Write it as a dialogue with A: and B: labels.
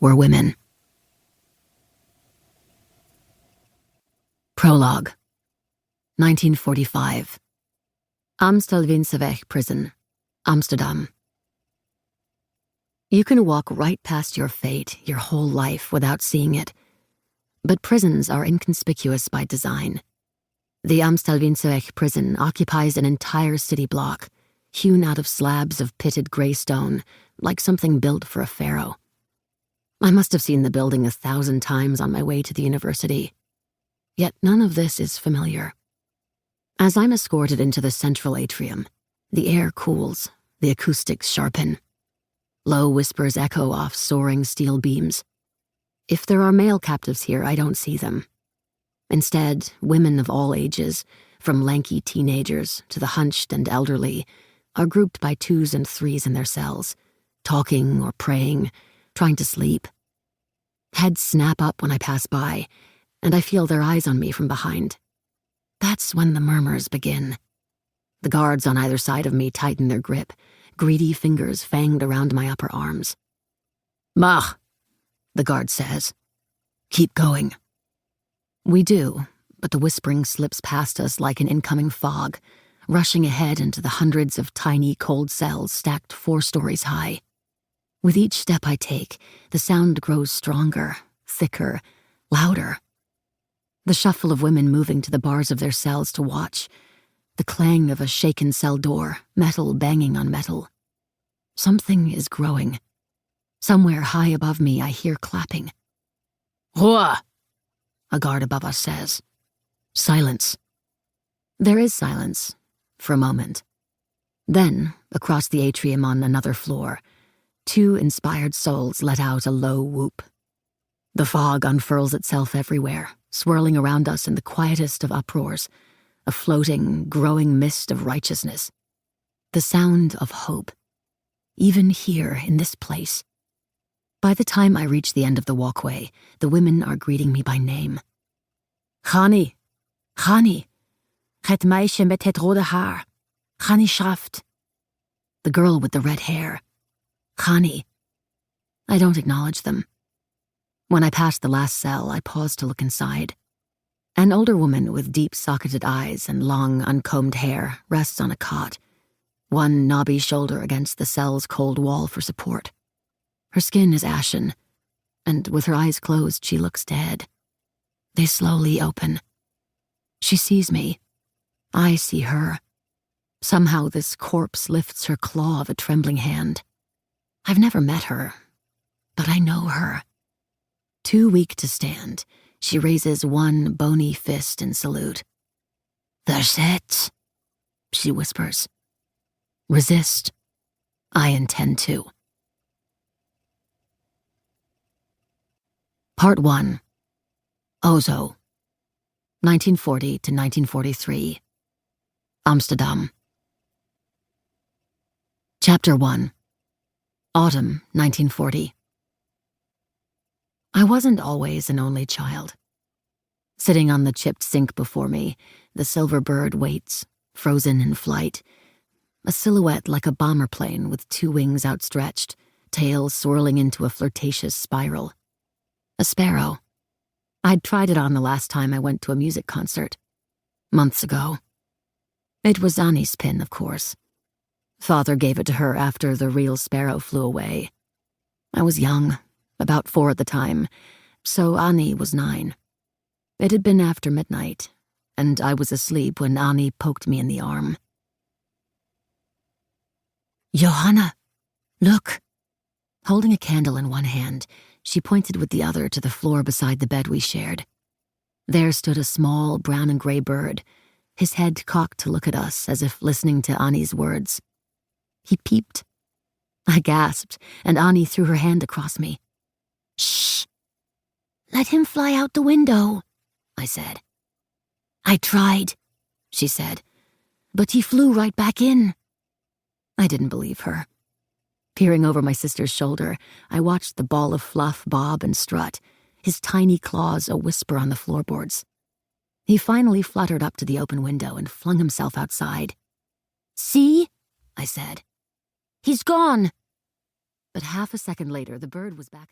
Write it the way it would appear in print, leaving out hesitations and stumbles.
A: were women. Prologue. 1945. Amstelveense Prison, Amsterdam. You can walk right past your fate your whole life without seeing it, but prisons are inconspicuous by design. The Amstelveense prison occupies an entire city block, hewn out of slabs of pitted grey stone, like something built for a pharaoh. I must have seen the building 1,000 times on my way to the university. Yet none of this is familiar. As I'm escorted into the central atrium, the air cools, the acoustics sharpen. Low whispers echo off soaring steel beams. If there are male captives here, I don't see them. Instead, women of all ages, from lanky teenagers to the hunched and elderly, are grouped by 2s and 3s in their cells, talking or praying, trying to sleep. Heads snap up when I pass by, and I feel their eyes on me from behind. That's when the murmurs begin. The guards on either side of me tighten their grip, greedy fingers fanged around my upper arms. "Mach," the guard says. "Keep going." We do, but the whispering slips past us like an incoming fog, rushing ahead into the hundreds of tiny cold cells stacked 4 stories high. With each step I take, the sound grows stronger, thicker, louder. The shuffle of women moving to the bars of their cells to watch, the clang of a shaken cell door, metal banging on metal. Something is growing. Somewhere high above me I hear clapping. "Ruhe," a guard above us says. Silence. There is silence, for a moment. Then, across the atrium on another floor, 2 inspired souls let out a low whoop. The fog unfurls itself everywhere, swirling around us in the quietest of uproars, a floating, growing mist of righteousness. The sound of hope. Even here, in this place. By the time I reach the end of the walkway, the women are greeting me by name. "Hannie, Hannie, het meisje met het rode haar, Hannie Schaft." The girl with the red hair. Hannie. I don't acknowledge them. When I pass the last cell, I pause to look inside. An older woman with deep-socketed eyes and long, uncombed hair rests on a cot, one knobby shoulder against the cell's cold wall for support. Her skin is ashen, and with her eyes closed, she looks dead. They slowly open. She sees me. I see her. Somehow this corpse lifts her claw of a trembling hand. I've never met her, but I know her. Too weak to stand, she raises one bony fist in salute. "Verzet," she whispers. Resist. I intend to. Part 1. Ozo. 1940 to 1943. Amsterdam. Chapter 1. Autumn, 1940. I wasn't always an only child. Sitting on the chipped sink before me, the silver bird waits, frozen in flight, a silhouette like a bomber plane with 2 wings outstretched, tail swirling into a flirtatious spiral. A sparrow. I'd tried it on the last time I went to a music concert. Months ago. It was Annie's pin, of course. Father gave it to her after the real sparrow flew away. I was young, about 4 at the time, so Annie was 9. It had been after midnight, and I was asleep when Annie poked me in the arm. "Johanna, look!" Holding a candle in one hand, she pointed with the other to the floor beside the bed we shared. There stood a small brown and gray bird, his head cocked to look at us as if listening to Annie's words. He peeped. I gasped, and Annie threw her hand across me. "Shh! Let him fly out the window," I said. "I tried," she said, "but he flew right back in." I didn't believe her. Peering over my sister's shoulder, I watched the ball of fluff bob and strut, his tiny claws a whisper on the floorboards. He finally fluttered up to the open window and flung himself outside. "See?" I said. "He's gone." But half a second later, the bird was back at the